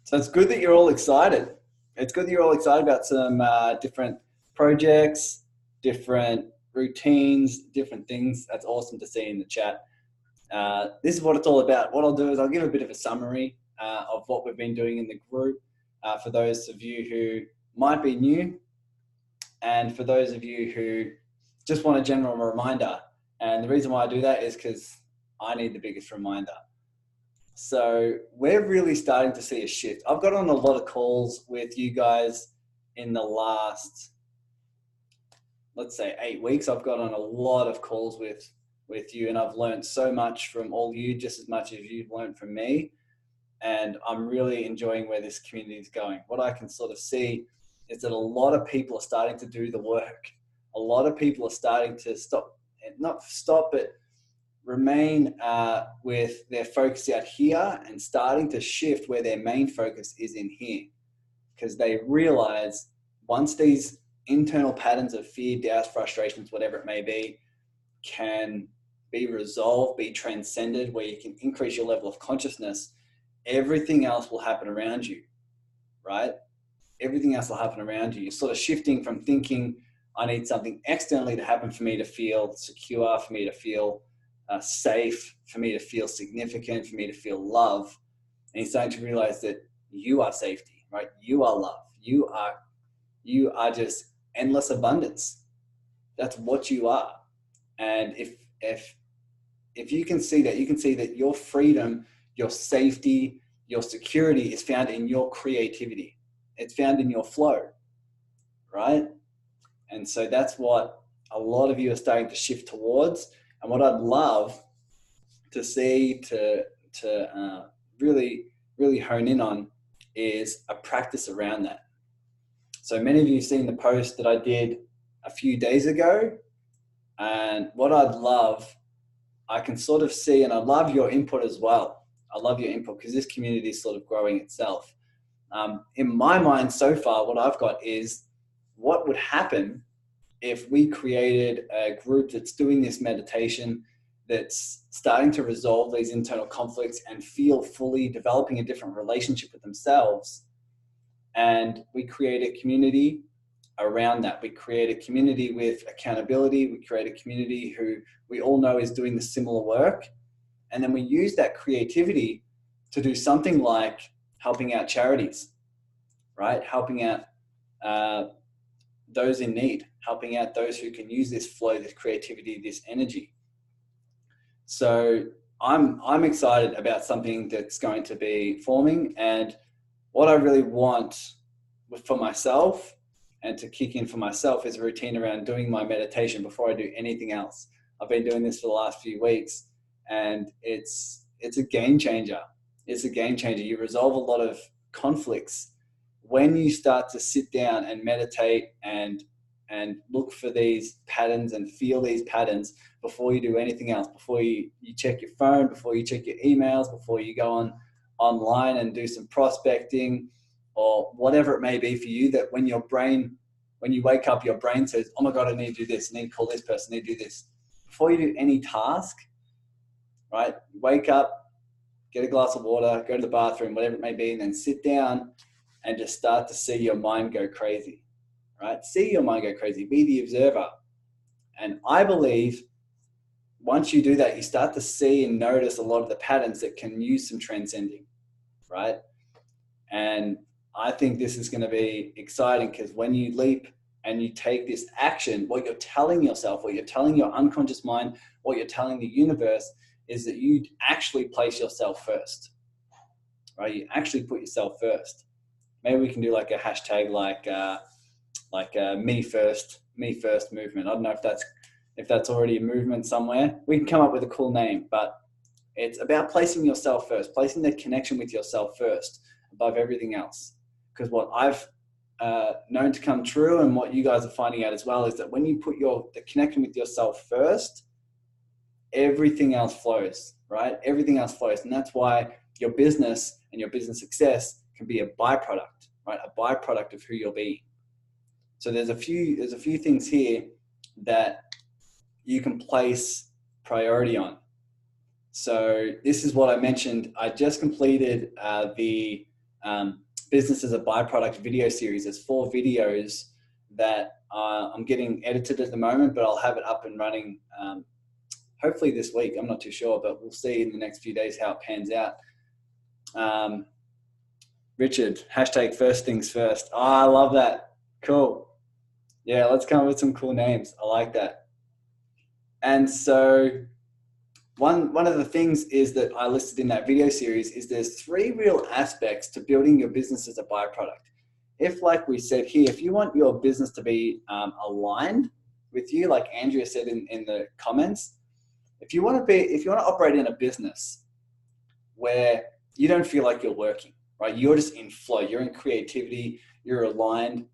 So it's good that you're all excited. It's good that you're all excited about some different projects, different routines, different things. That's awesome to see in the chat. This is what it's all about. What I'll do is I'll give a bit of a summary of what we've been doing in the group for those of you who might be new, and for those of you who just want a general reminder. And the reason why I do that is because I need the biggest reminder. So we're really starting to see a shift. I've got on a lot of calls with you guys in the last, let's say 8 weeks. I've got on a lot of calls with you, and I've learned so much from all you, just as much as you've learned from me. And I'm really enjoying where this community is going. What I can sort of see is that a lot of people are starting to do the work. A lot of people are starting to not stop, but remain with their focus out here and starting to shift where their main focus is in here, because they realize once these internal patterns of fear, doubts, frustrations, whatever it may be, can be resolved, be transcended, where you can increase your level of consciousness, everything else will happen around you, right? Everything else will happen around you. You're sort of shifting from thinking, I need something externally to happen for me to feel secure, for me to feel safe, for me to feel significant, for me to feel love. And you're starting to realize that you are safety, right? You are love. You are just endless abundance. That's what you are. And if you can see that, you can see that your freedom, your safety, your security is found in your creativity. It's found in your flow, right? And so that's what a lot of you are starting to shift towards. And what I'd love to see, to really, really hone in on, is a practice around that. So many of you have seen the post that I did a few days ago. And what I'd love, I can sort of see, and I love your input as well. I love your input because this community is sort of growing itself. In my mind so far, what I've got is what would happen if we created a group that's doing this meditation, that's starting to resolve these internal conflicts and feel fully developing a different relationship with themselves. And we create a community around that. We create a community with accountability. We create a community who we all know is doing the similar work. And then we use that creativity to do something like helping out charities, right? Helping out those in need, helping out those who can use this flow, this creativity, this energy. So I'm excited about something that's going to be forming. And what I really want for myself and to kick in for myself is a routine around doing my meditation before I do anything else. I've been doing this for the last few weeks, and it's a game changer. It's a game changer. You resolve a lot of conflicts when you start to sit down and meditate and look for these patterns and feel these patterns before you do anything else, before you check your phone, before you check your emails, before you go online and do some prospecting or whatever it may be for you, that when you wake up, your brain says, oh my God, I need to do this. I need to call this person, I need to do this. Before you do any task, right? Wake up, get a glass of water, go to the bathroom, whatever it may be, and then sit down and just start to see your mind go crazy, right? See your mind go crazy, be the observer. And I believe once you do that, you start to see and notice a lot of the patterns that can use some transcending, right? And I think this is going to be exciting, because when you leap and you take this action, what you're telling yourself, what you're telling your unconscious mind, what you're telling the universe is that you actually place yourself first, right? You actually put yourself first. Maybe we can do like a hashtag like me first movement. I don't know if that's already a movement somewhere. We can come up with a cool name, but it's about placing yourself first, placing the connection with yourself first above everything else. Because what I've known to come true, and what you guys are finding out as well, is that when you put the connection with yourself first, everything else flows, right? Everything else flows. And that's why your business and your business success can be a byproduct, right? A byproduct of who you're being. So there's a few things here that you can place priority on. So this is what I mentioned. I just completed the business as a byproduct video series. There's 4 videos that I'm getting edited at the moment, but I'll have it up and running hopefully this week. I'm not too sure, but we'll see in the next few days how it pans out. Richard, hashtag first things first. Oh, I love that. Cool. Yeah, let's come up with some cool names. I like that. And so one of the things is that I listed in that video series is there's 3 real aspects to building your business as a byproduct. If, like we said here, if you want your business to be aligned with you, like Andrea said in the comments, if you want to operate in a business where you don't feel like you're working, right? You're just in flow, you're in creativity, you're aligned,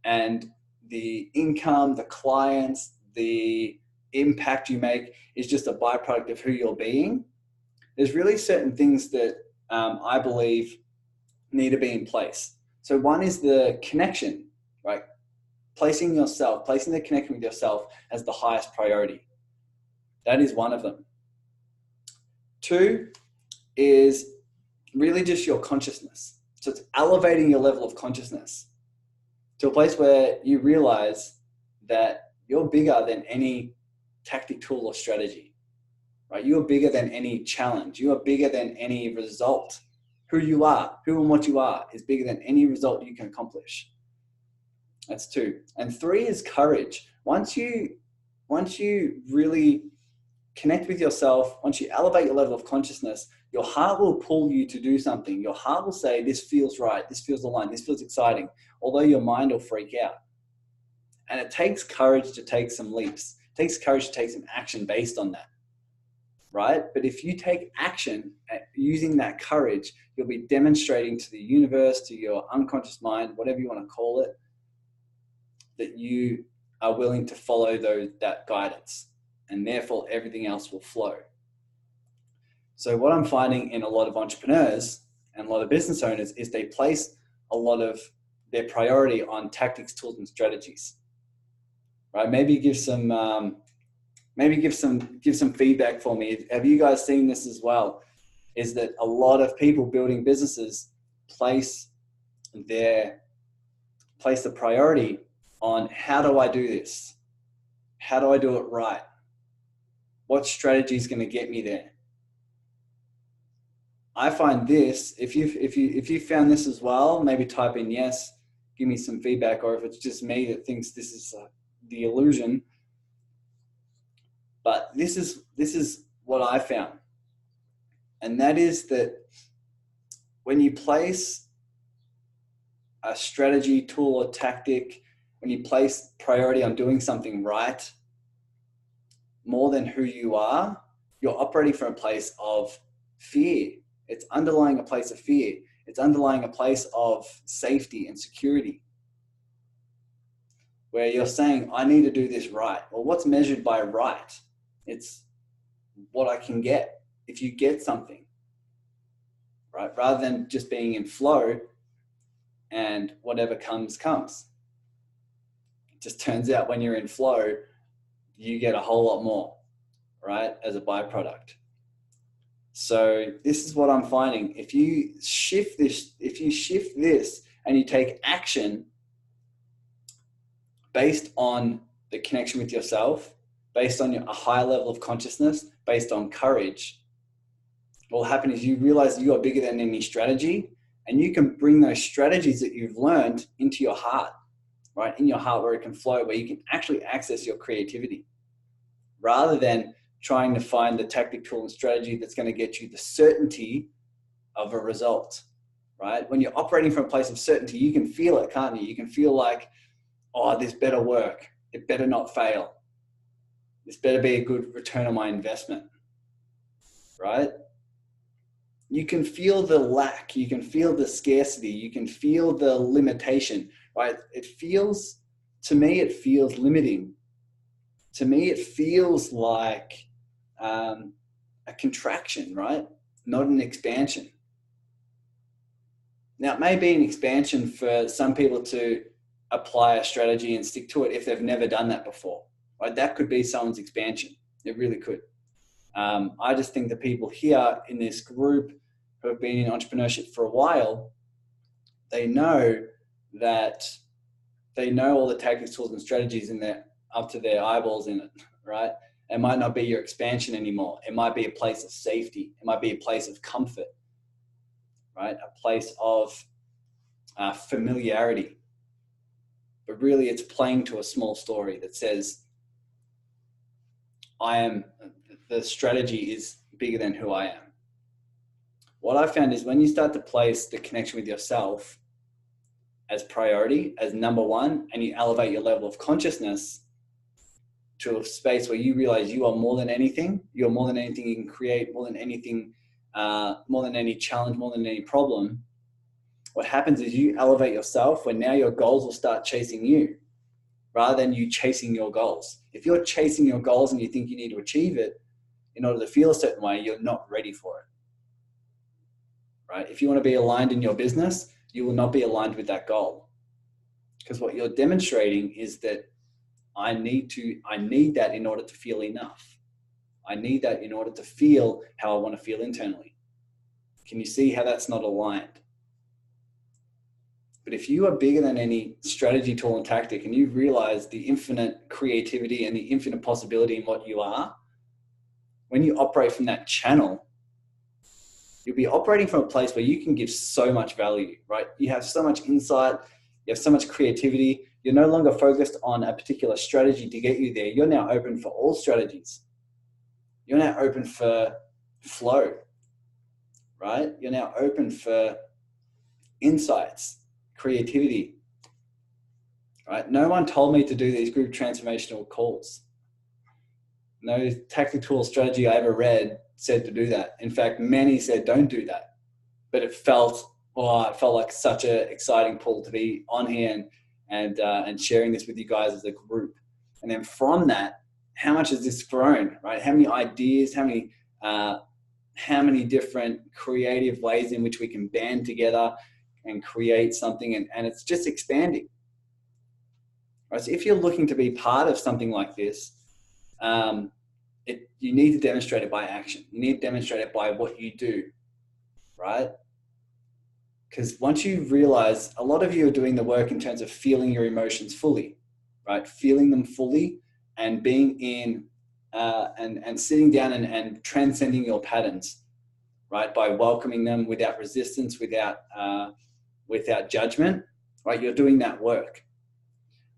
and the income, the clients, the impact you make is just a byproduct of who you're being. There's really certain things that I believe need to be in place. So one is the connection, right? Placing the connection with yourself as the highest priority. That is one of them. 2 is really just your consciousness. So it's elevating your level of consciousness to a place where you realize that you're bigger than any tactic, tool, or strategy, right? You are bigger than any challenge. You are bigger than any result. Who you are, who and what you are is bigger than any result you can accomplish. That's 2. And 3 is courage. Once you really connect with yourself, once you elevate your level of consciousness, your heart will pull you to do something. Your heart will say, this feels right, this feels aligned, this feels exciting, although your mind will freak out. And it takes courage to take some leaps. It takes courage to take some action based on that, right? But if you take action at using that courage, you'll be demonstrating to the universe, to your unconscious mind, whatever you want to call it, that you are willing to follow that guidance, and therefore everything else will flow. So what I'm finding in a lot of entrepreneurs and a lot of business owners is they place a lot of their priority on tactics, tools, and strategies, right? Maybe give some feedback for me. Have you guys seen this as well? Is that a lot of people building businesses place the priority on how do I do this? How do I do it right? What strategy is going to get me there? I find this, if you found this as well, maybe type in yes, give me some feedback, or if it's just me that thinks this is the illusion. But this is what I found. And that is that when you place a strategy, tool, or tactic, when you place priority on doing something right, more than who you are, you're operating from a place of fear. It's underlying a place of fear. It's underlying a place of safety and security, where you're saying, I need to do this right. Well, what's measured by right? It's what I can get if you get something, right? Rather than just being in flow and whatever comes. It just turns out when you're in flow, you get a whole lot more, right? As a byproduct. So this is what I'm finding. If you shift this and you take action based on the connection with yourself, based on a high level of consciousness, based on courage, what will happen is you realize you are bigger than any strategy, and you can bring those strategies that you've learned into your heart, right? In your heart, where it can flow, where you can actually access your creativity, rather than trying to find the tactic, tool, and strategy that's going to get you the certainty of a result, right? When you're operating from a place of certainty, you can feel it, can't you? You can feel like, oh, this better work. It better not fail. This better be a good return on my investment, right? You can feel the lack. You can feel the scarcity. You can feel the limitation, right? To me, it feels limiting. To me, it feels like a contraction, right? Not an expansion. Now, it may be an expansion for some people to apply a strategy and stick to it if they've never done that before, right? That could be someone's expansion. It really could. I just think the people here in this group who have been in entrepreneurship for a while, they know that they know all the tactics, tools, and strategies in there up to their eyeballs in it, right? It might not be your expansion anymore. It might be a place of safety. It might be a place of comfort, right? A place of familiarity. But really, it's playing to a small story that says, the strategy is bigger than who I am. What I found is when you start to place the connection with yourself as priority, as number one, and you elevate your level of consciousness to a space where you realize you are more than anything, you're more than anything you can create, more than anything, more than any challenge, more than any problem. What happens is you elevate yourself when now your goals will start chasing you rather than you chasing your goals. If you're chasing your goals and you think you need to achieve it in order to feel a certain way, you're not ready for it, right? If you want to be aligned in your business, you will not be aligned with that goal, because what you're demonstrating is that I need that in order to feel enough. I need that in order to feel how I want to feel internally. Can you see how that's not aligned? But if you are bigger than any strategy, tool, and tactic, and you realize the infinite creativity and the infinite possibility in what you are, when you operate from that channel, you'll be operating from a place where you can give so much value, right? You have so much insight, you have so much creativity. You're no longer focused on a particular strategy to get you there. You're now open for all strategies. You're now open for flow, right? You're now open for insights, creativity, right? No one told me to do these group transformational calls. No tactical strategy I ever read said to do that. In fact, many said don't do that. But it felt like such an exciting pull to be on here and sharing this with you guys as a group. And then from that, how much has this grown, right? How many ideas, how many different creative ways in which we can band together and create something, and it's just expanding. Right? So if you're looking to be part of something like this, you need to demonstrate it by action. You need to demonstrate it by what you do, right? Because once you realize, a lot of you are doing the work in terms of feeling your emotions fully, right? Feeling them fully and being in and sitting down and transcending your patterns, right? By welcoming them without resistance, without judgment, right? You're doing that work.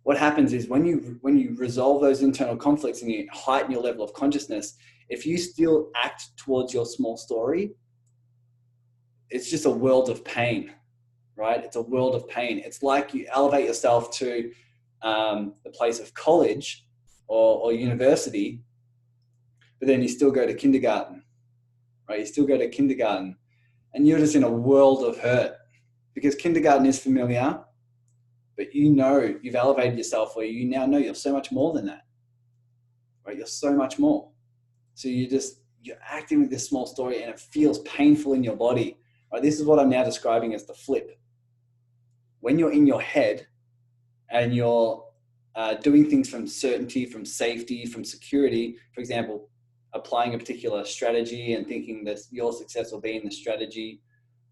What happens is when you resolve those internal conflicts and you heighten your level of consciousness, if you still act towards your small story, it's just a world of pain, right? It's a world of pain. It's like you elevate yourself to the place of college or university, but then you still go to kindergarten, right? You still go to kindergarten and you're just in a world of hurt because kindergarten is familiar, but you know you've elevated yourself where you now know you're so much more than that, right? You're so much more. So you're acting with this small story and it feels painful in your body, right? This is what I'm now describing as the flip. When you're in your head and you're doing things from certainty, from safety, from security, for example, applying a particular strategy and thinking that your success will be in the strategy,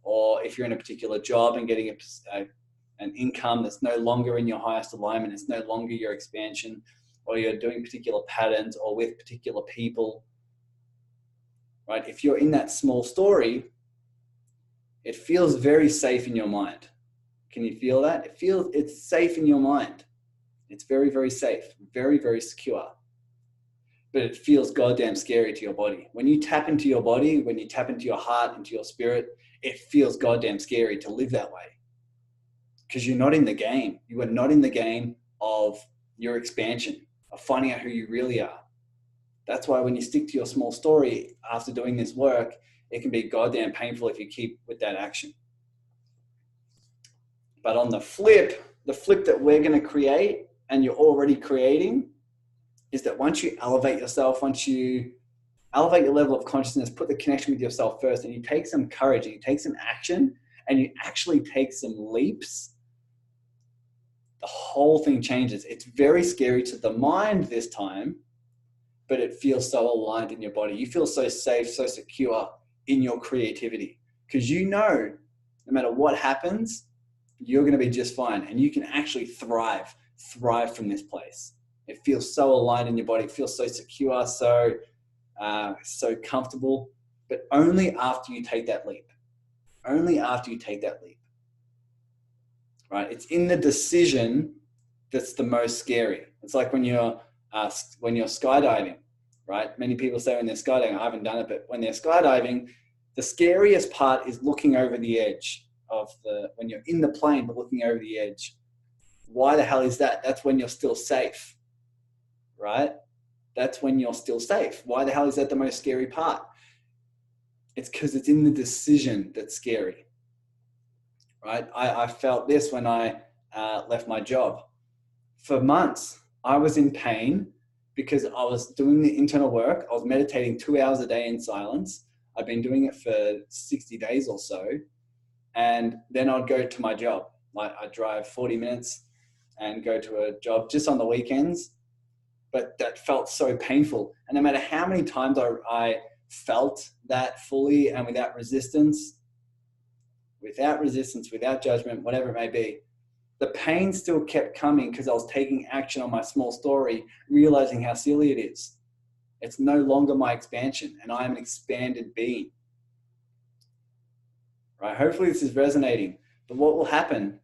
or if you're in a particular job and getting an income that's no longer in your highest alignment, it's no longer your expansion, or you're doing particular patterns or with particular people, right? If you're in that small story, it feels very safe in your mind. Can you feel that? It's safe in your mind. It's very, very safe, very, very secure. But it feels goddamn scary to your body. When you tap into your body, when you tap into your heart, into your spirit, it feels goddamn scary to live that way. Because you're not in the game. You are not in the game of your expansion, of finding out who you really are. That's why when you stick to your small story after doing this work, it can be goddamn painful if you keep with that action. But on the flip that we're going to create and you're already creating is that once you elevate yourself, once you elevate your level of consciousness, put the connection with yourself first, and you take some courage and you take some action and you actually take some leaps, the whole thing changes. It's very scary to the mind this time, but it feels so aligned in your body. You feel so safe, so secure in your creativity because you know no matter what happens, you're going to be just fine. And you can actually thrive from this place. It feels so aligned in your body. It feels so secure, so comfortable, but only after you take that leap. Only after you take that leap, right? It's in the decision that's the most scary. It's like when you're skydiving, right? Many people say when they're skydiving, I haven't done it, but when they're skydiving, the scariest part is looking over the edge when you're in the plane, but looking over the edge. Why the hell is that? That's when you're still safe, right? That's when you're still safe. Why the hell is that the most scary part? It's because it's in the decision that's scary, right? I felt this when I left my job. For months, I was in pain because I was doing the internal work. I was meditating 2 hours a day in silence. I've been doing it for 60 days or so. And then I'd go to my job. Like I'd drive 40 minutes and go to a job just on the weekends. But that felt so painful. And no matter how many times I felt that fully and without resistance, without judgment, whatever it may be, the pain still kept coming because I was taking action on my small story, realizing how silly it is. It's no longer my expansion, and I am an expanded being. Right? Hopefully this is resonating. But what will happen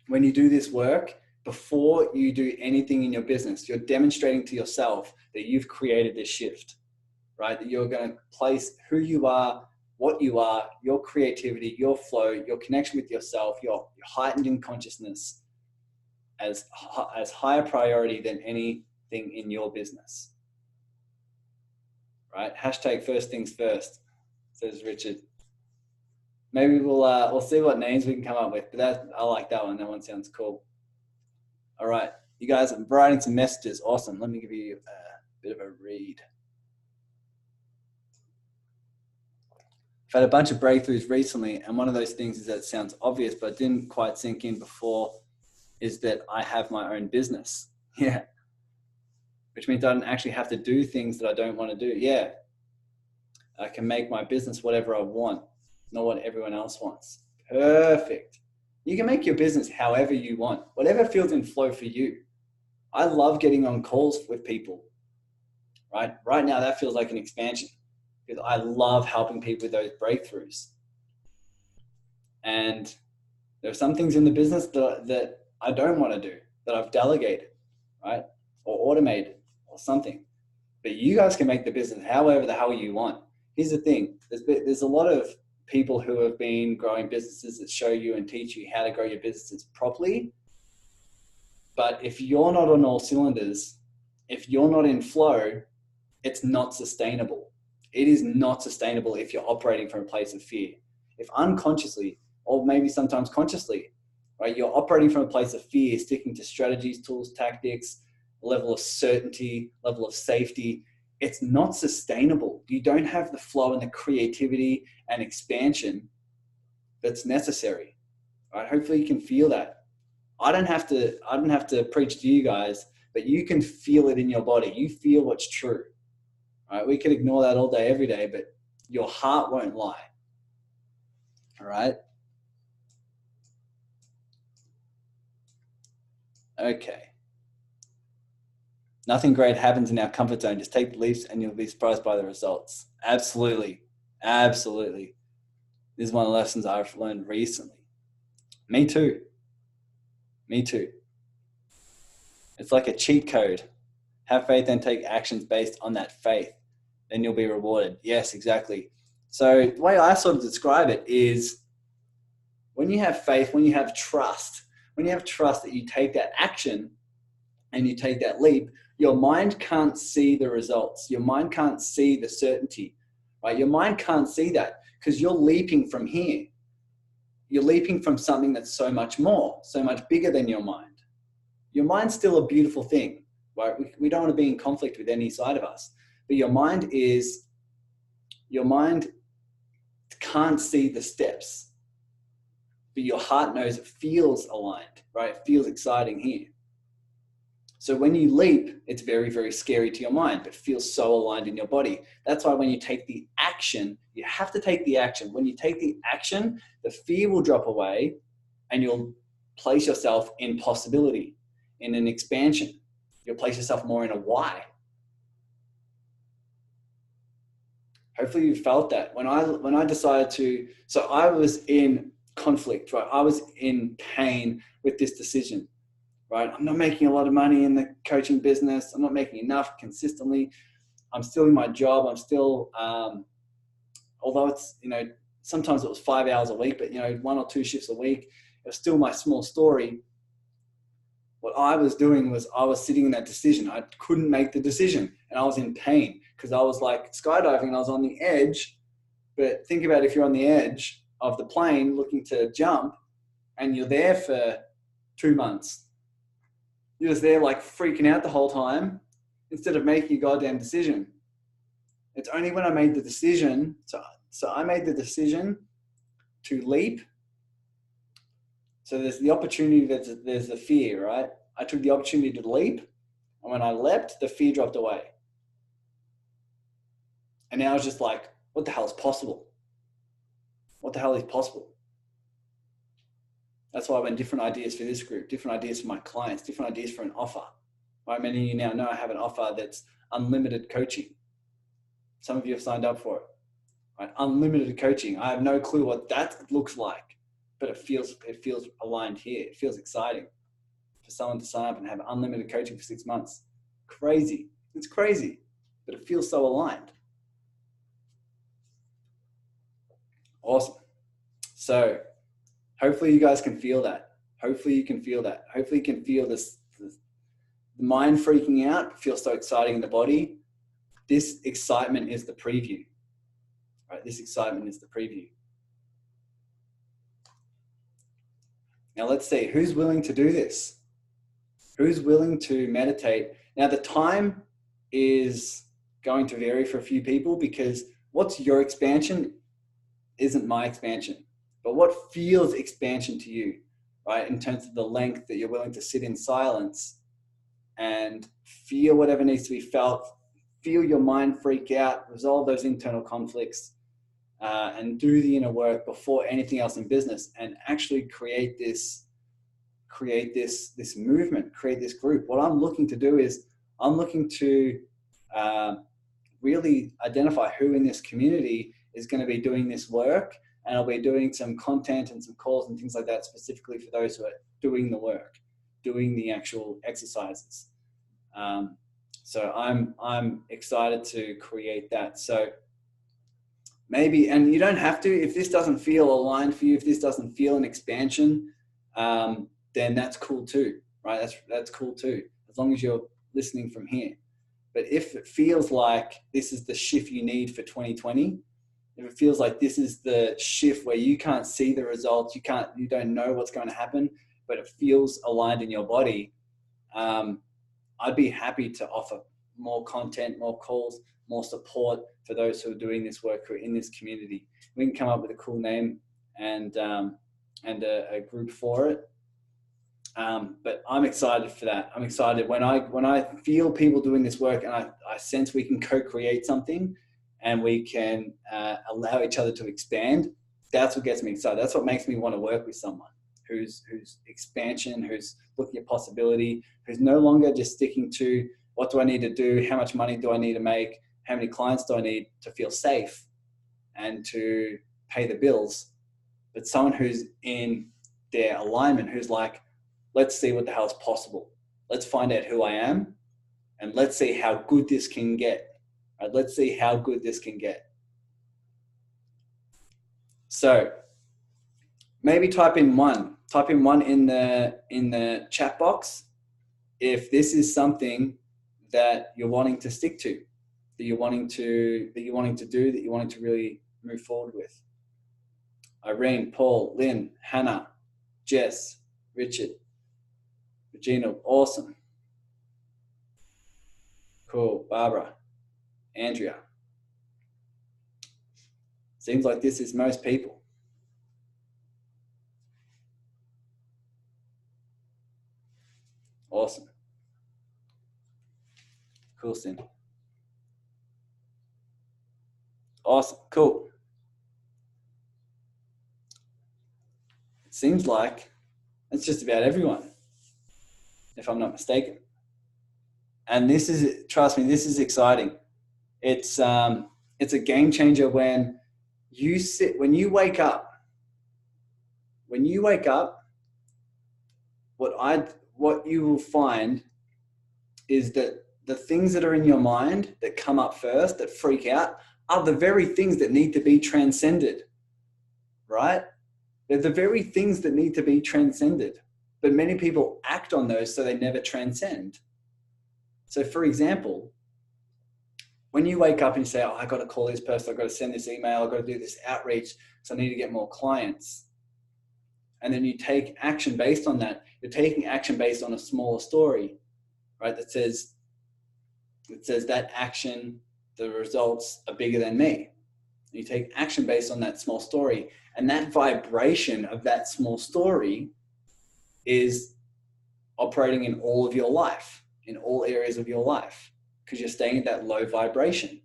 when you do this work, before you do anything in your business, you're demonstrating to yourself that you've created this shift, right? That you're going to place who you are, what you are, your creativity, your flow, your connection with yourself, your heightened in consciousness as higher priority than anything in your business, right? Hashtag first things first, says Richard. Maybe we'll see what names we can come up with, but I like that one. That one sounds cool. All right, you guys are writing some messages. Awesome. Let me give you a bit of a read. I've had a bunch of breakthroughs recently, and one of those things is that it sounds obvious, but didn't quite sink in before, is that I have my own business. Yeah. Which means I don't actually have to do things that I don't want to do. Yeah. I can make my business whatever I want, not what everyone else wants. Perfect. You can make your business however you want, whatever feels in flow for you. I love getting on calls with people, right? Right now, that feels like an expansion because I love helping people with those breakthroughs. And there are some things in the business that I don't want to do, that I've delegated, right? Or automated or something. But you guys can make the business however the hell you want. Here's the thing. There's a lot of people who have been growing businesses that show you and teach you how to grow your businesses properly. But if you're not on all cylinders, if you're not in flow, it's not sustainable. It is not sustainable if you're operating from a place of fear. If unconsciously, or maybe sometimes consciously, right, you're operating from a place of fear, sticking to strategies, tools, tactics, level of certainty, level of safety, it's not sustainable. You don't have the flow and the creativity and expansion that's necessary. Right? Hopefully you can feel that. I don't have to preach to you guys, but you can feel it in your body. You feel what's true. Right? We can ignore that all day, every day, but your heart won't lie. All right. Okay. Nothing great happens in our comfort zone. Just take the leaps and you'll be surprised by the results. Absolutely. Absolutely. This is one of the lessons I've learned recently. Me too. Me too. It's like a cheat code. Have faith and take actions based on that faith. Then you'll be rewarded. Yes, exactly. So the way I sort of describe it is when you have faith, when you have trust that you take that action and you take that leap, your mind can't see the results. Your mind can't see the certainty, right? Your mind can't see that because you're leaping from here. You're leaping from something that's so much more, so much bigger than your mind. Your mind's still a beautiful thing, right? We don't want to be in conflict with any side of us, but your mind can't see the steps, but your heart knows it feels aligned, right? It feels exciting here. So when you leap, it's very, very scary to your mind, but feels so aligned in your body. That's why when you take the action, you have to take the action. When you take the action, the fear will drop away and you'll place yourself in possibility, in an expansion. You'll place yourself more in a why. Hopefully you felt that. When I decided to, so I was in conflict, right? I was in pain with this decision, right? I'm not making a lot of money in the coaching business. I'm not making enough consistently. I'm still in my job. I'm still, although it's, sometimes it was 5 hours a week, but 1 or 2 shifts a week, it was still my small story. What I was doing was I was sitting in that decision. I couldn't make the decision, and I was in pain because I was like skydiving and I was on the edge. But think about if you're on the edge of the plane looking to jump and you're there for 2 months. You're just there like freaking out the whole time instead of making a goddamn decision. It's only when I made the decision, so I made the decision to leap. So there's the opportunity, there's the fear, right? I took the opportunity to leap, and when I leapt, the fear dropped away. And now it's just like, what the hell is possible? What the hell is possible? That's why I went different ideas for this group, different ideas for my clients, different ideas for an offer. Right? Many of you now know I have an offer that's unlimited coaching. Some of you have signed up for it. Right? Unlimited coaching. I have no clue what that looks like, but it feels aligned here. It feels exciting for someone to sign up and have unlimited coaching for 6 months. Crazy. It's crazy, but it feels so aligned. Awesome. So hopefully you guys can feel that. Hopefully you can feel that. Hopefully you can feel this mind freaking out. It feels so exciting in the body. This excitement is the preview. Right? This excitement is the preview. Now let's see, who's willing to do this? Who's willing to meditate? Now the time is going to vary for a few people because what's your expansion isn't my expansion. But what feels expansion to you, right? In terms of the length that you're willing to sit in silence and feel whatever needs to be felt, feel your mind freak out, resolve those internal conflicts, and do the inner work before anything else in business, and actually create this movement, create this group. What I'm looking to do is I'm looking to really identify who in this community is going to be doing this work, and I'll be doing some content and some calls and things like that specifically for those who are doing the work, doing the actual exercises. So I'm excited to create that. So maybe, and you don't have to, if this doesn't feel aligned for you, if this doesn't feel an expansion, then that's cool too, right? That's cool too, as long as you're listening from here. But if it feels like this is the shift you need for 2020, if it feels like this is the shift where you can't see the results, you don't know what's going to happen, but it feels aligned in your body, I'd be happy to offer more content, more calls, more support for those who are doing this work, who are in this community. We can come up with a cool name and a group for it. But I'm excited for that. I'm excited when I feel people doing this work and I sense we can co-create something and we can allow each other to expand. That's what gets me excited. That's what makes me want to work with someone who's expansion, who's looking at possibility, who's no longer just sticking to what do I need to do, how much money do I need to make, how many clients do I need to feel safe and to pay the bills, but someone who's in their alignment, who's like, let's see what the hell is possible. Let's find out who I am and let's see how good this can get. Right? Let's see how good this can get. So maybe type in one in the chat box if this is something that you're wanting to stick to, that you're wanting to do, that you're wanting to really move forward with. Irene, Paul, Lynn, Hannah, Jess, Richard, Regina, awesome. Cool, Barbara, Andrea. Seems like this is most people. Awesome. Cool, Cindy. Awesome, cool. It seems like It's just about everyone, if I'm not mistaken. And this is, trust me, this is exciting. It's a game changer when you wake up. When you wake up, what you will find is that the things that are in your mind that come up first, that freak out, are the very things that need to be transcended, right? They're the very things that need to be transcended. But many people act on those so they never transcend. So for example, when you wake up and you say, oh, I got to call this person, I've got to send this email, I've got to do this outreach, so I need to get more clients. And then you take action based on that. You're taking action based on a smaller story, right? That says that action, the results are bigger than me. And you take action based on that small story. And that vibration of that small story is operating in all of your life, in all areas of your life, because you're staying at that low vibration.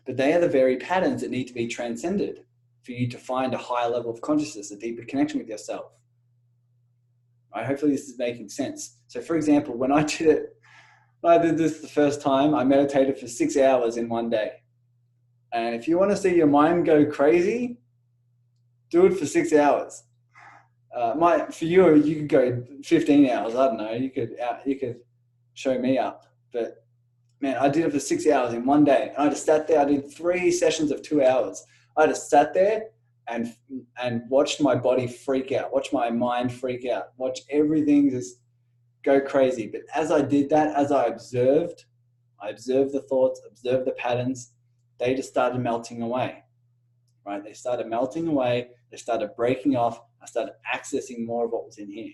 But they are the very patterns that need to be transcended for you to find a higher level of consciousness, a deeper connection with yourself. Right? Hopefully this is making sense. So for example, when I did this the first time, I meditated for 6 hours in one day. And if you want to see your mind go crazy, do it for 6 hours. For you could go 15 hours. I don't know. You could show me up. But man, I did it for 6 hours in one day. And I just sat there. I did 3 sessions of 2 hours. I just sat there and watched my body freak out, watch my mind freak out, watch everything just go crazy. But as I did that, as I observed the thoughts, observed the patterns, they just started melting away, right? They started melting away. They started breaking off. I started accessing more of what was in here.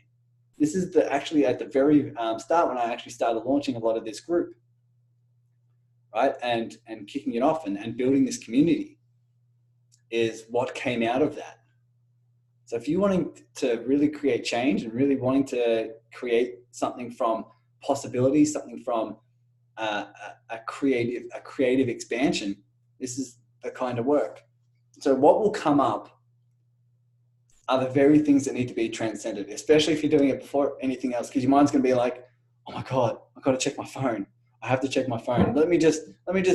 This is actually at the very start when I actually started launching a lot of this group, right? And kicking it off and building this community is what came out of that. So if you're wanting to really create change and really wanting to create something from possibility, something from a creative expansion, this is the kind of work. So what will come up are the very things that need to be transcended, especially if you're doing it before anything else, because your mind's going to be like, oh my God, I've got to check my phone. I have to check my phone. Let me just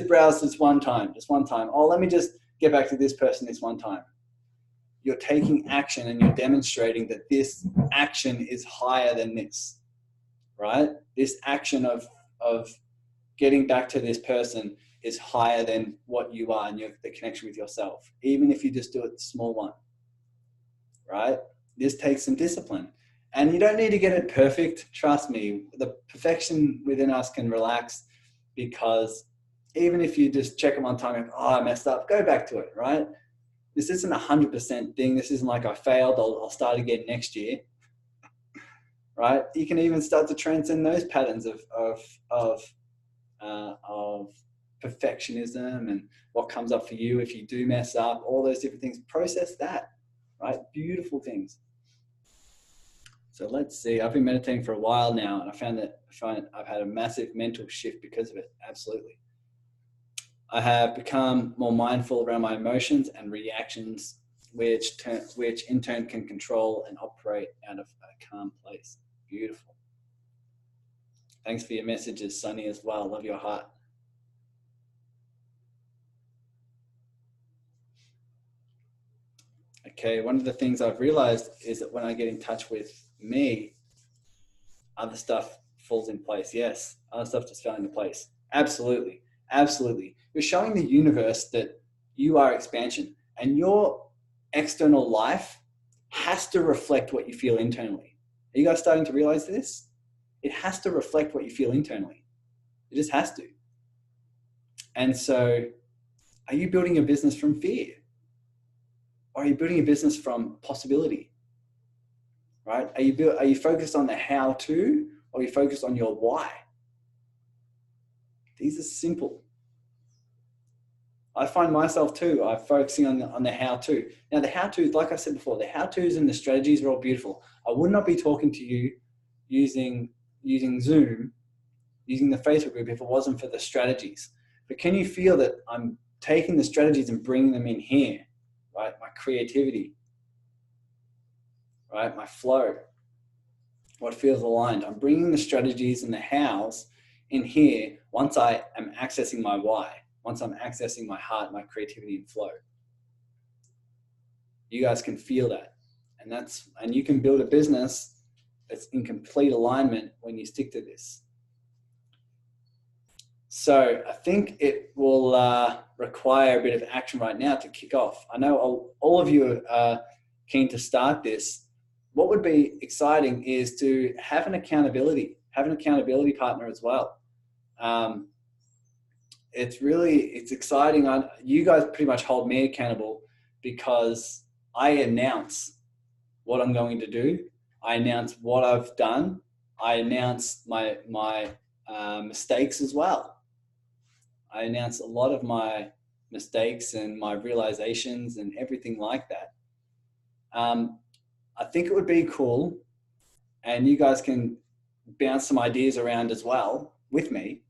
browse this one time, just one time. Oh, let me just get back to this person this one time. You're taking action and you're demonstrating that this action is higher than this, right? This action of getting back to this person is higher than what you are and the connection with yourself, even if you just do it the small one, right? This takes some discipline. And you don't need to get it perfect. Trust me, the perfection within us can relax, because even if you just check them on time, and, oh, I messed up, go back to it, right? This isn't 100% thing. This isn't like I failed, I'll start again next year, right? You can even start to transcend those patterns of perfectionism and what comes up for you if you do mess up, all those different things. Process that, right? Beautiful things. So let's see. I've been meditating for a while now, and I find I've had a massive mental shift because of it. Absolutely. I have become more mindful around my emotions and reactions, which in turn can control and operate out of a calm place. Beautiful. Thanks for your messages, Sunny, as well. Love your heart. Okay, one of the things I've realized is that when I get in touch with me, other stuff falls in place. Yes, other stuff just fell into place. Absolutely. Absolutely. You're showing the universe that you are expansion, and your external life has to reflect what you feel internally. Are you guys starting to realize this? It has to reflect what you feel internally. It just has to. And so, are you building a business from fear? Or are you building a business from possibility? Right? Are you focused on the how to, or are you focused on your why? These are simple. I find myself too, I'm focusing on the how to. Now the how to, like I said before, the how to's and the strategies are all beautiful. I would not be talking to you using Zoom, using the Facebook group if it wasn't for the strategies. But can you feel that I'm taking the strategies and bringing them in here, right? My creativity. right? My flow, what feels aligned. I'm bringing the strategies and the hows in here once I am accessing my why, once I'm accessing my heart, my creativity and flow. You guys can feel that. And you can build a business that's in complete alignment when you stick to this. So I think it will require a bit of action right now to kick off. I know all of you are keen to start this. What would be exciting is to have an accountability partner as well. It's exciting. You guys pretty much hold me accountable because I announce what I'm going to do. I announce what I've done. I announce my mistakes as well. I announce a lot of my mistakes and my realizations and everything like that. I think it would be cool, and you guys can bounce some ideas around as well with me,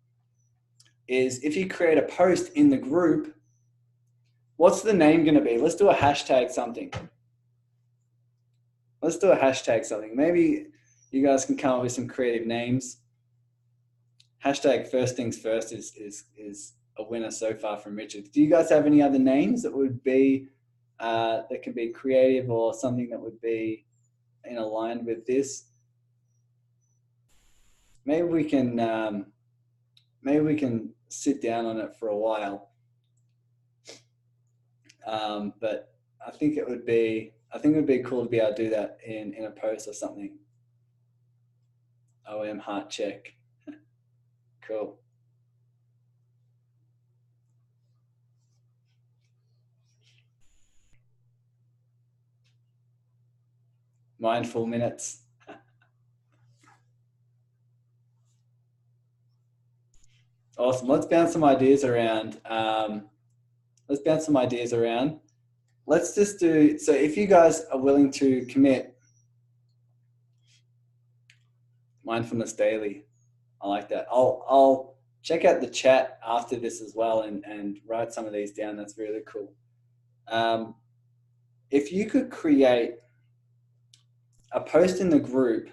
is if you create a post in the group, what's the name going to be? Let's do a hashtag something. Maybe you guys can come up with some creative names. Hashtag first things first is a winner so far from Richard. Do you guys have any other names that would be that can be creative or something that would be in aligned with this? Maybe we can sit down on it for a while. But I think it would be cool to be able to do that in a post or something. OM heart check. Cool. Mindful minutes. Awesome. Let's bounce some ideas around. Let's just do, so if you guys are willing to commit, mindfulness daily. I like that. I'll check out the chat after this as well and write some of these down. That's really cool. If you could create a post in the group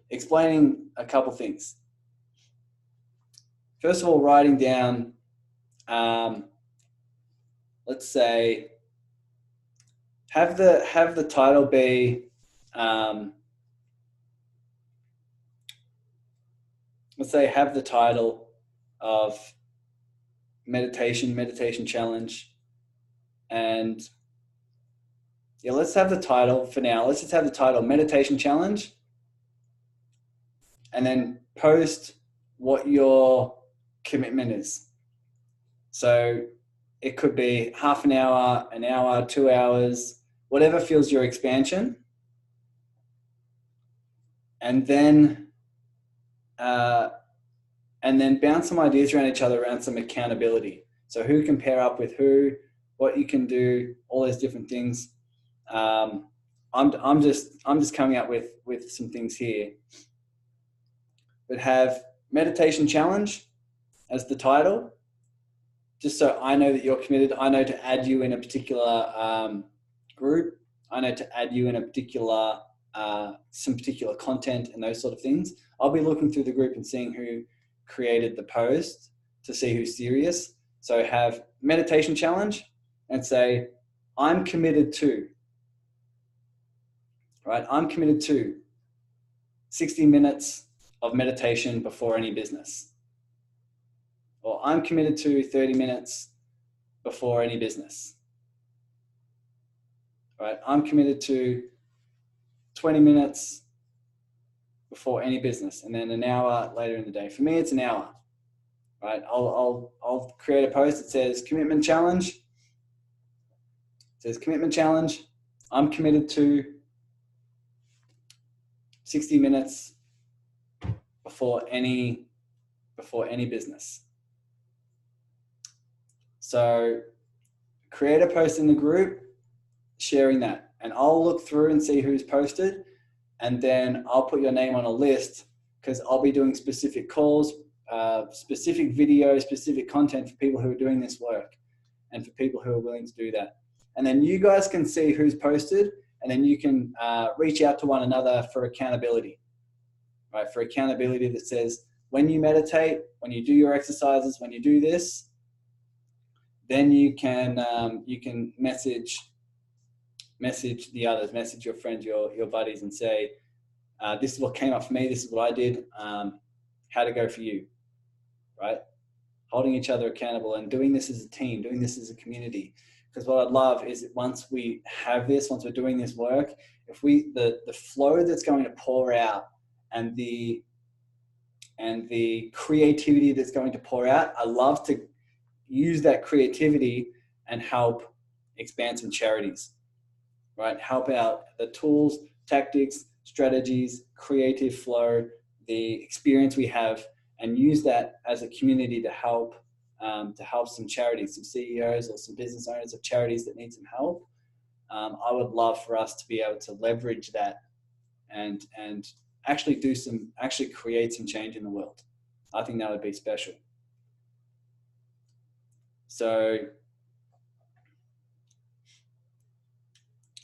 explaining a couple things. First of all, writing down, let's say, have the title be, let's say have the title of meditation challenge, and yeah, let's have the title for now. Let's just have the title meditation challenge, and then post what your commitment is. So it could be half an hour, 2 hours, whatever feels your expansion. And then bounce some ideas around each other around some accountability. So who can pair up with who, what you can do, all those different things. I'm just coming up with some things here. But have meditation challenge as the title, just so I know that you're committed. I know to add you in a particular group. I know to add you in a particular some particular content and those sort of things. I'll be looking through the group and seeing who created the post to see who's serious. So have meditation challenge and say, I'm committed to, right? I'm committed to 60 minutes of meditation before any business. Or I'm committed to 30 minutes before any business. Right? I'm committed to 20 minutes before any business, and then an hour later in the day. For me, it's an hour. Right? I'll create a post that says commitment challenge. It says commitment challenge. I'm committed to 60 minutes before any business. So create a post in the group sharing that, and I'll look through and see who's posted, and then I'll put your name on a list because I'll be doing specific calls, specific videos, specific content for people who are doing this work and for people who are willing to do that. And then you guys can see who's posted and then you can reach out to one another for accountability, right? For accountability that says, when you meditate, when you do your exercises, when you do this, then you can message the others, message your friends, your buddies, and say, this is what came up for me, this is what I did, how'd it go for you, right? Holding each other accountable and doing this as a team, doing this as a community. Because what I'd love is that once we have this, once we're doing this work, if the flow that's going to pour out and the creativity that's going to pour out, I love to use that creativity and help expand some charities, right? Help out the tools, tactics, strategies, creative flow, the experience we have, and use that as a community to help some charities, some CEOs or some business owners of charities that need some help. I would love for us to be able to leverage that and actually create some change in the world. I think that would be special. So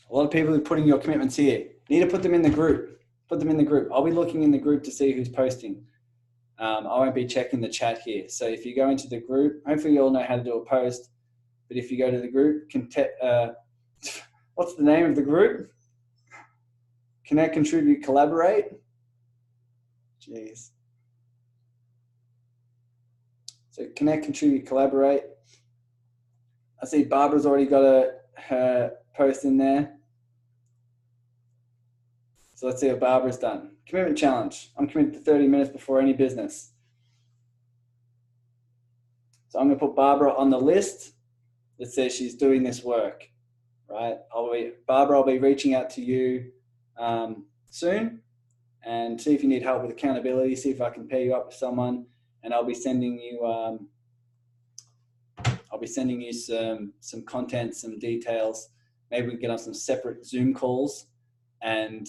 a lot of people are putting your commitments here. You need to put them in the group. Put them in the group. I'll be looking in the group to see who's posting. I won't be checking the chat here. So if you go into the group, hopefully you all know how to do a post. But if you go to the group, what's the name of the group? Connect, contribute, collaborate. Jeez. So connect, contribute, collaborate. I see Barbara's already got her post in there. So let's see what Barbara's done. Commitment challenge. I'm committed to 30 minutes before any business. So I'm going to put Barbara on the list that says she's doing this work, right? Barbara, I'll be reaching out to you soon and see if you need help with accountability, see if I can pair you up with someone, and I'll be sending you some content, some details. Maybe we can get on some separate Zoom calls and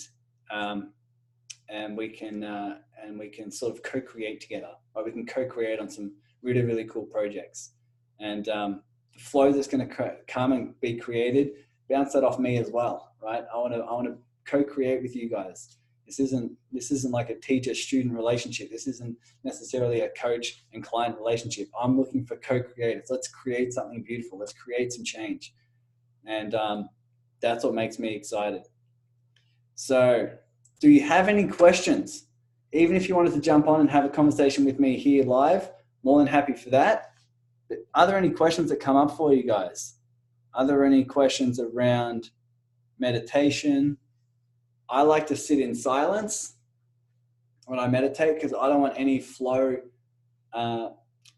we can sort of co-create together, right? We can co-create on some really, really cool projects. And the flow that's going to come and be created, bounce that off me as well, right? I want to co-create with you guys. This isn't like a teacher-student relationship. This isn't necessarily a coach and client relationship. I'm looking for co-creators. Let's create something beautiful. Let's create some change. And that's what makes me excited. So do you have any questions? Even if you wanted to jump on and have a conversation with me here live, more than happy for that. But are there any questions that come up for you guys? Are there any questions around meditation? I like to sit in silence when I meditate because I don't want any flow. I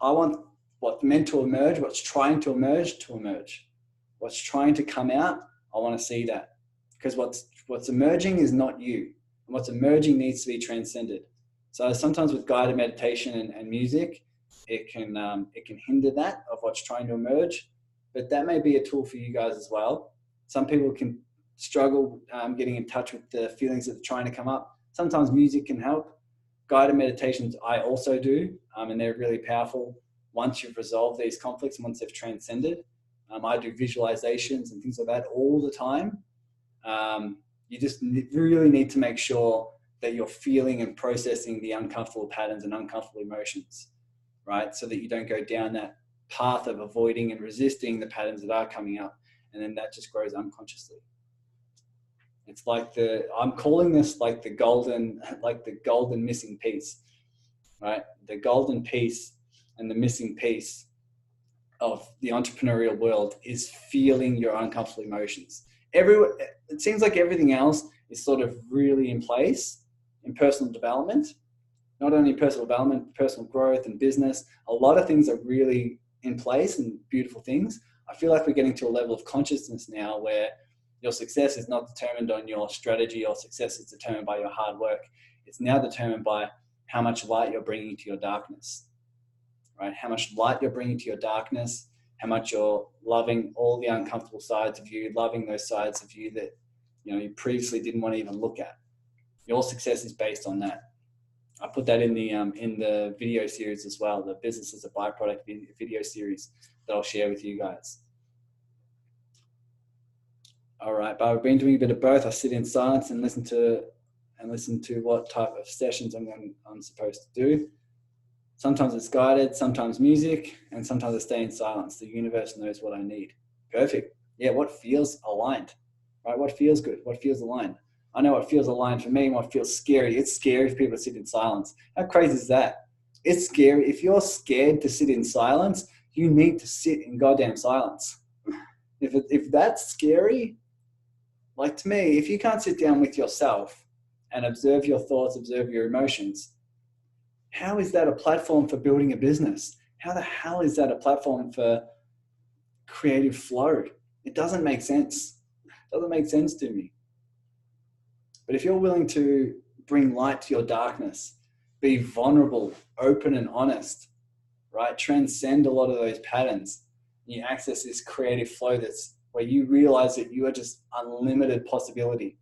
want what's meant to emerge, what's trying to emerge to emerge. What's trying to come out, I want to see that. Because what's emerging is not you. And what's emerging needs to be transcended. So sometimes with guided meditation and music, it can hinder that of what's trying to emerge. But that may be a tool for you guys as well. Some people can struggle getting in touch with the feelings that are trying to come up. Sometimes music can help. Guided meditations I also do, and they're really powerful once you've resolved these conflicts and once they've transcended. I do visualizations and things like that all the time. You just really need to make sure that you're feeling and processing the uncomfortable patterns and uncomfortable emotions, right? So that you don't go down that path of avoiding and resisting the patterns that are coming up, and then that just grows unconsciously. It's like I'm calling this like the golden missing piece, right? The golden piece and the missing piece of the entrepreneurial world is feeling your uncomfortable emotions. It seems like everything else is sort of really in place in personal development, not only personal development, personal growth and business. A lot of things are really in place and beautiful things. I feel like we're getting to a level of consciousness now where your success is not determined on your strategy. Your success is determined by your hard work. It's now determined by how much light you're bringing to your darkness, right? How much light you're bringing to your darkness, how much you're loving all the uncomfortable sides of you, loving those sides of you that you previously didn't want to even look at. Your success is based on that. I put that in the video series as well, the Business as a Byproduct video series that I'll share with you guys. All right, but I've been doing a bit of both. I sit in silence and listen to what type of sessions I'm supposed to do. Sometimes it's guided, sometimes music, and sometimes I stay in silence. The universe knows what I need. Perfect. Yeah, what feels aligned, right? What feels good? What feels aligned? I know what feels aligned for me and what feels scary. It's scary for people to sit in silence. How crazy is that? It's scary. If you're scared to sit in silence, you need to sit in goddamn silence. If that's scary, like to me, if you can't sit down with yourself and observe your thoughts, observe your emotions, how is that a platform for building a business? How the hell is that a platform for creative flow? It doesn't make sense. It doesn't make sense to me. But if you're willing to bring light to your darkness, be vulnerable, open and honest, right? Transcend a lot of those patterns. You access this creative flow that's where you realize that you are just unlimited possibility.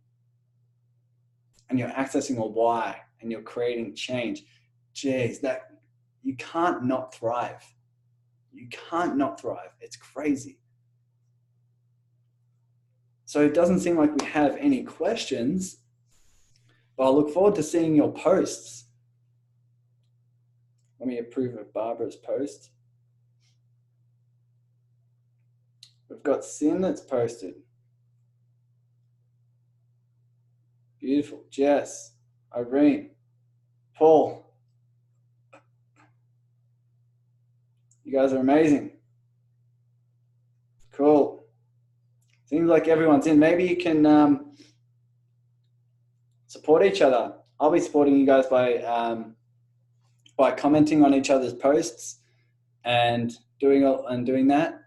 And you're accessing a why and you're creating change. Jeez, that you can't not thrive. You can't not thrive. It's crazy. So it doesn't seem like we have any questions, but I look forward to seeing your posts. Let me approve of Barbara's post. We've got Sin that's posted. Beautiful. Jess, Irene, Paul. You guys are amazing. Cool. Seems like everyone's in. Maybe you can support each other. I'll be supporting you guys by commenting on each other's posts and doing that.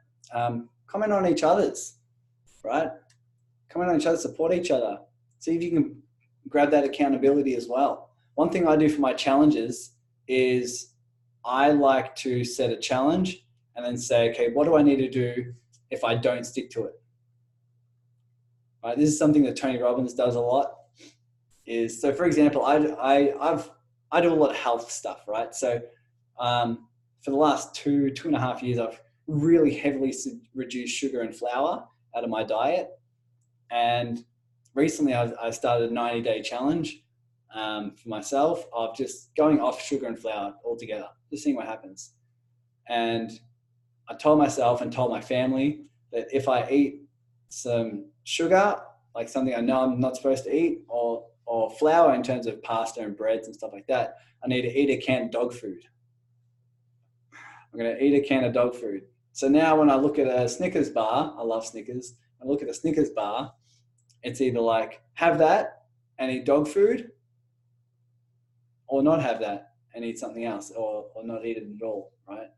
Comment on each other's, right? Comment on each other, support each other. See if you can grab that accountability as well. One thing I do for my challenges is I like to set a challenge and then say, okay, what do I need to do if I don't stick to it? Right, this is something that Tony Robbins does a lot. So for example, I do a lot of health stuff, right? So for the last two and a half years, I've really heavily reduced sugar and flour out of my diet. And recently I started a 90-day challenge for myself of just going off sugar and flour altogether, just seeing what happens. And I told myself and told my family that if I eat some sugar, like something I know I'm not supposed to eat, or flour in terms of pasta and breads and stuff like that, I need to eat a can of dog food. I'm going to eat a can of dog food. So now when I look at a Snickers bar, I love Snickers. I look at a Snickers bar, it's either like have that and eat dog food, or not have that and eat something else, or not eat it at all, right?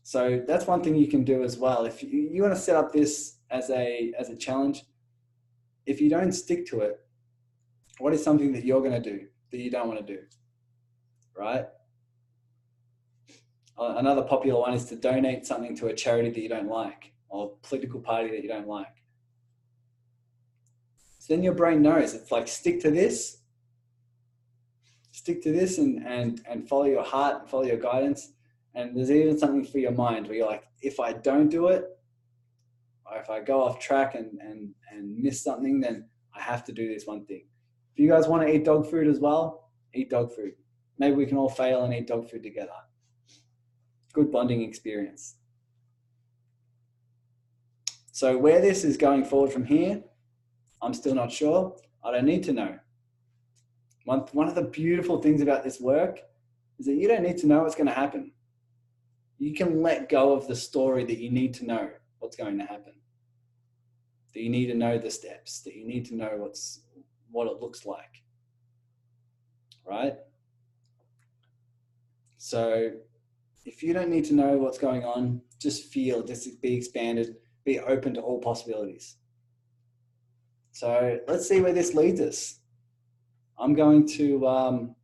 So that's one thing you can do as well. If you want to set up this as a challenge, if you don't stick to it, what is something that you're going to do that you don't want to do, right? Another popular one is to donate something to a charity that you don't like, or a political party that you don't like. So then your brain knows, it's like, stick to this and follow your heart and follow your guidance. And there's even something for your mind where you're like, if I don't do it, or if I go off track and miss something, then I have to do this one thing. If you guys want to eat dog food as well, eat dog food. Maybe we can all fail and eat dog food together. Good bonding experience. So where this is going forward from here, I'm still not sure. I don't need to know. One of the beautiful things about this work is that you don't need to know what's going to happen. You can let go of the story that you need to know what's going to happen. That you need to know the steps, that you need to know what it looks like, right? So if you don't need to know what's going on, just feel, just be expanded, be open to all possibilities. So let's see where this leads us. I'm going to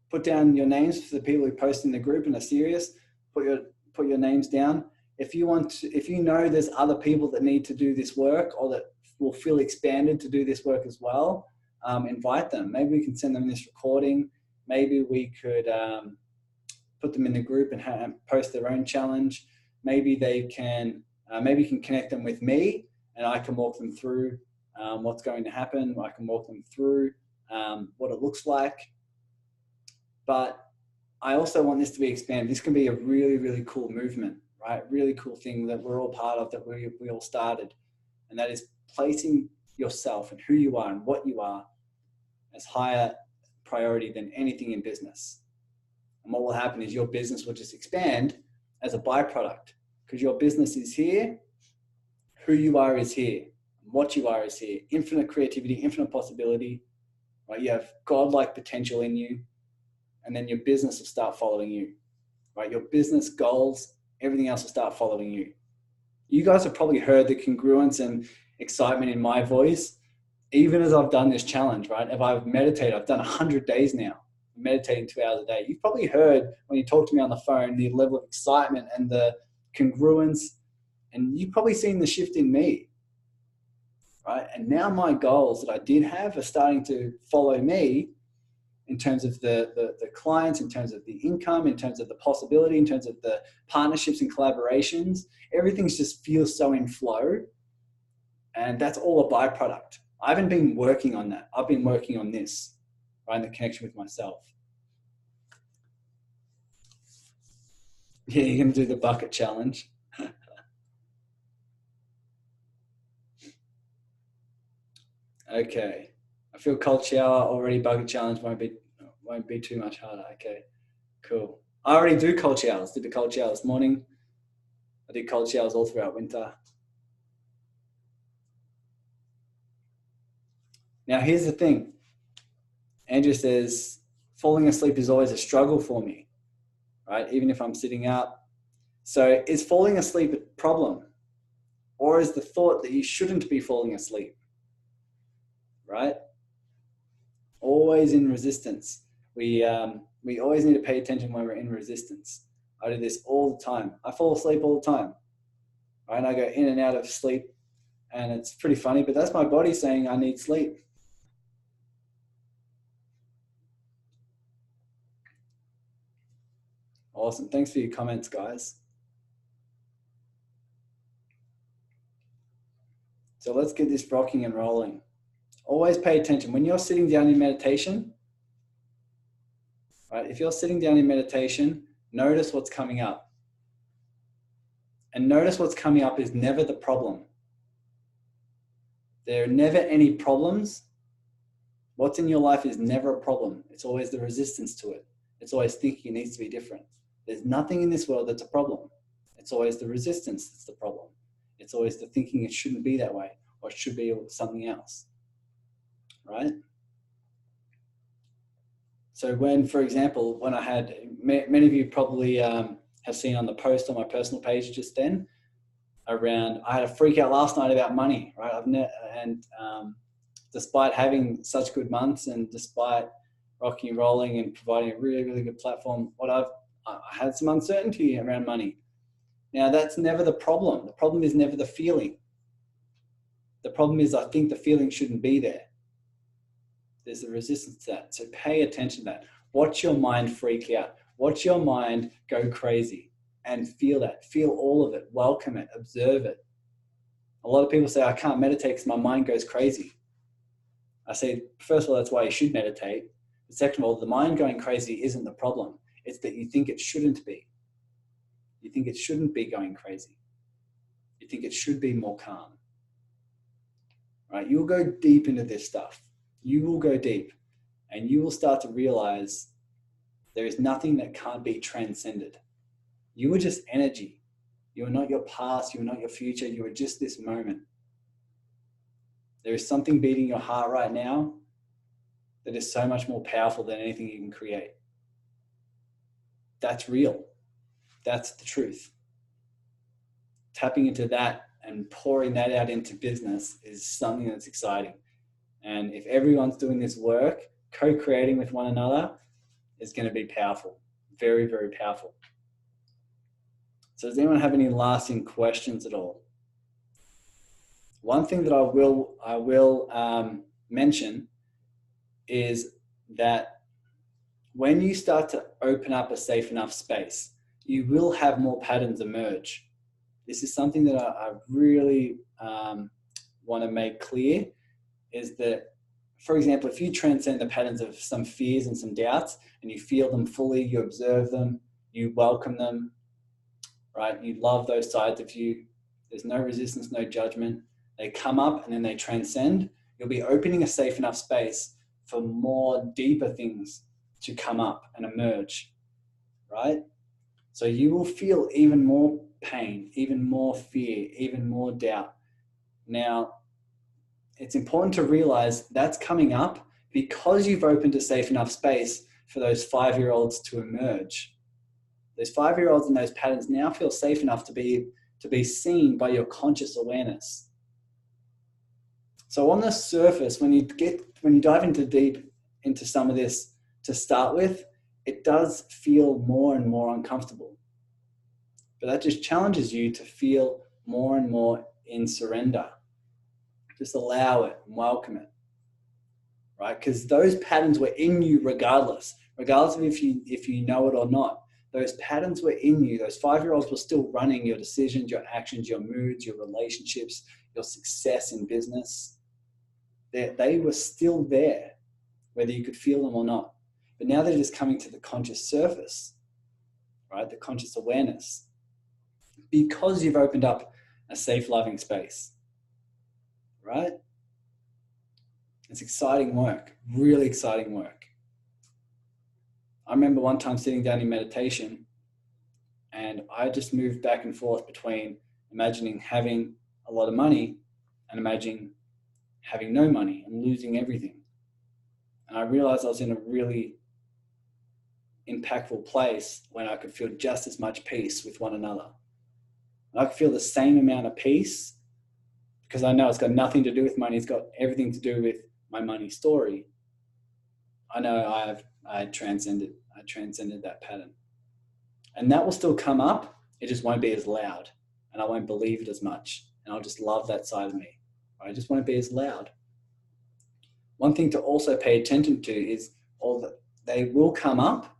put down your names for the people who post in the group and are serious. Put your names down. If you know there's other people that need to do this work or that will feel expanded to do this work as well, invite them. Maybe we can send them this recording. Maybe we could put them in the group and post their own challenge. Maybe they can, maybe you can connect them with me and I can walk them through what's going to happen. I can walk them through what it looks like. But I also want this to be expanded. This can be a really, really cool movement, right? Really cool thing that we're all part of, that we all started. And that is placing yourself and who you are and what you are as higher priority than anything in business. And what will happen is your business will just expand as a byproduct, because your business is here, who you are is here, what you are is here. Infinite creativity, infinite possibility, right? You have godlike potential in you, and then your business will start following you, right? Your business goals, everything else will start following you. You guys have probably heard the congruence and excitement in my voice, even as I've done this challenge, right? If I've meditated, I've done 100 days now, meditating 2 hours a day. You've probably heard when you talk to me on the phone, the level of excitement and the congruence, and you've probably seen the shift in me, right? And now my goals that I did have are starting to follow me, in terms of the clients, in terms of the income, in terms of the possibility, in terms of the partnerships and collaborations. Everything's just feels so in flow. And that's all a byproduct. I haven't been working on that. I've been working on this, right? In the connection with myself. Yeah, you're going to do the bucket challenge. Okay. I feel cold shower already. Bucket challenge won't be too much harder. Okay, cool. I already do cold showers. Did the cold shower this morning. I did cold showers all throughout winter. Now here's the thing. Andrew says, falling asleep is always a struggle for me, right? Even if I'm sitting up. So is falling asleep a problem? Or is the thought that you shouldn't be falling asleep, right? Always in resistance. We always need to pay attention when we're in resistance. I do this all the time. I fall asleep all the time, right? And I go in and out of sleep, and it's pretty funny, but that's my body saying I need sleep. Awesome. Thanks for your comments, guys. So let's get this rocking and rolling. Always pay attention. When you're sitting down in meditation, right? If you're sitting down in meditation, notice what's coming up. And notice what's coming up is never the problem. There are never any problems. What's in your life is never a problem. It's always the resistance to it. It's always thinking it needs to be different. There's nothing in this world that's a problem. It's always the resistance that's the problem. It's always the thinking it shouldn't be that way, or it should be something else, right? So when, for example, when I had, many of you probably have seen on the post on my personal page just then, around, I had a freak out last night about money, right? Despite having such good months, and despite rocking and rolling and providing a really, really good platform, I had some uncertainty around money. Now that's never the problem. The problem is never the feeling. The problem is I think the feeling shouldn't be there. There's a resistance to that. So pay attention to that. Watch your mind freak out. Watch your mind go crazy, and feel that. Feel all of it. Welcome it. Observe it. A lot of people say, I can't meditate because my mind goes crazy. I say, first of all, that's why you should meditate. But second of all, the mind going crazy isn't the problem. It's that you think it shouldn't be. You think it shouldn't be going crazy. You think it should be more calm. Right? You'll go deep into this stuff. You will go deep, and you will start to realize there is nothing that can't be transcended. You are just energy. You are not your past. You are not your future. You are just this moment. There is something beating your heart right now that is so much more powerful than anything you can create. That's real. That's the truth. Tapping into that and pouring that out into business is something that's exciting. And if everyone's doing this work, co-creating with one another, is going to be powerful. Very, very powerful. So does anyone have any lasting questions at all? One thing that I will mention is that when you start to open up a safe enough space, you will have more patterns emerge. This is something that I really want to make clear is that, for example, if you transcend the patterns of some fears and some doubts and you feel them fully, you observe them, you welcome them, right? You love those sides of you. There's no resistance, no judgment. They come up and then they transcend. You'll be opening a safe enough space for more deeper things to come up and emerge, right? So you will feel even more pain, even more fear, even more doubt. Now, it's important to realize that's coming up because you've opened a safe enough space for those 5-year-olds to emerge. Those 5-year-olds and those patterns now feel safe enough to be seen by your conscious awareness. So on the surface, when you dive into deep into some of this to start with, it does feel more and more uncomfortable. But that just challenges you to feel more and more in surrender. Just allow it and welcome it, right? Because those patterns were in you regardless of if you know it or not. Those patterns were in you. Those 5-year-olds were still running your decisions, your actions, your moods, your relationships, your success in business. They were still there, whether you could feel them or not. But now they're just coming to the conscious surface, right? The conscious awareness. Because you've opened up a safe, loving space, right? It's exciting work, really exciting work. I remember one time sitting down in meditation and I just moved back and forth between imagining having a lot of money and imagining having no money and losing everything. And I realized I was in a really impactful place when I could feel just as much peace with one another. And I could feel the same amount of peace because I know it's got nothing to do with money. It's got everything to do with my money story. I know I transcended that pattern. And that will still come up. It just won't be as loud. And I won't believe it as much. And I'll just love that side of me. I just won't be as loud. One thing to also pay attention to is they will come up.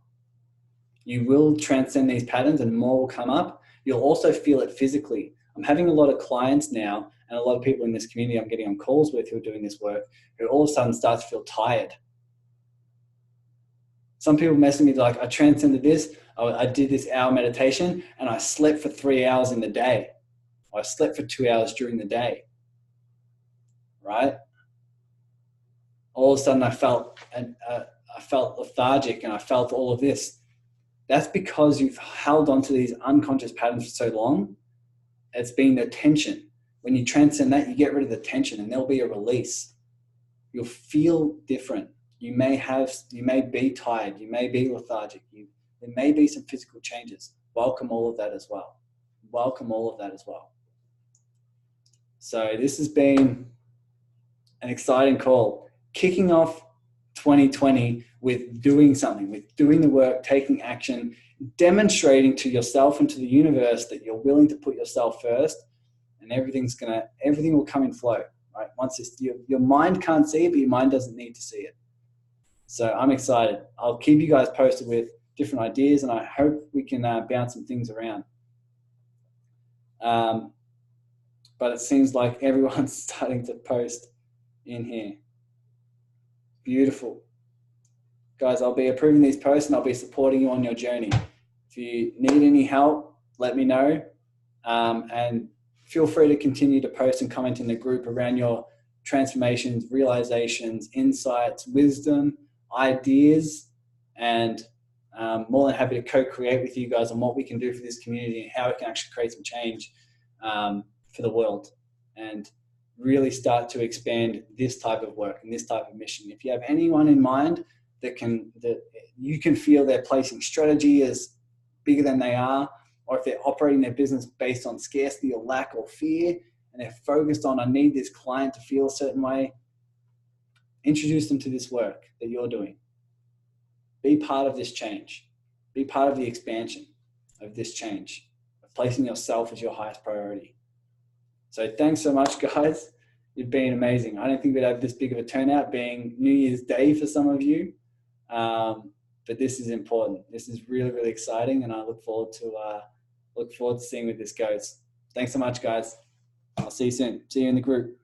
You will transcend these patterns and more will come up. You'll also feel it physically. I'm having a lot of clients now and a lot of people in this community I'm getting on calls with who are doing this work who all of a sudden start to feel tired. Some people message me like, I transcended this. I did this hour meditation and I slept for 3 hours in the day. I slept for 2 hours during the day. Right? All of a sudden I felt lethargic and I felt all of this. That's because you've held onto these unconscious patterns for so long. It's been the tension. When you transcend that, you get rid of the tension and there'll be a release. You'll feel different. You may be tired. You may be lethargic. There may be some physical changes. Welcome all of that as well. Welcome all of that as well. So this has been an exciting call. Kicking off 2020 with doing something, with doing the work, taking action, demonstrating to yourself and to the universe that you're willing to put yourself first, and everything will come in flow, right? Once your mind can't see it, but your mind doesn't need to see it. So I'm excited. I'll keep you guys posted with different ideas, and I hope we can bounce some things around. But it seems like everyone's starting to post in here. Beautiful. Guys, I'll be approving these posts and I'll be supporting you on your journey. If you need any help, let me know. And feel free to continue to post and comment in the group around your transformations, realizations, insights, wisdom, ideas, and more than happy to co-create with you guys on what we can do for this community and how we can actually create some change for the world and really start to expand this type of work and this type of mission. If you have anyone in mind that you can feel they're placing strategy as bigger than they are, or if they're operating their business based on scarcity or lack or fear, and they're focused on, I need this client to feel a certain way, introduce them to this work that you're doing. Be part of this change. Be part of the expansion of this change, of placing yourself as your highest priority. So thanks so much, guys. You've been amazing. I don't think we'd have this big of a turnout being New Year's Day for some of you. But this is important. This is really, really exciting. And I look forward to seeing where this goes. Thanks so much, guys. I'll see you soon. See you in the group.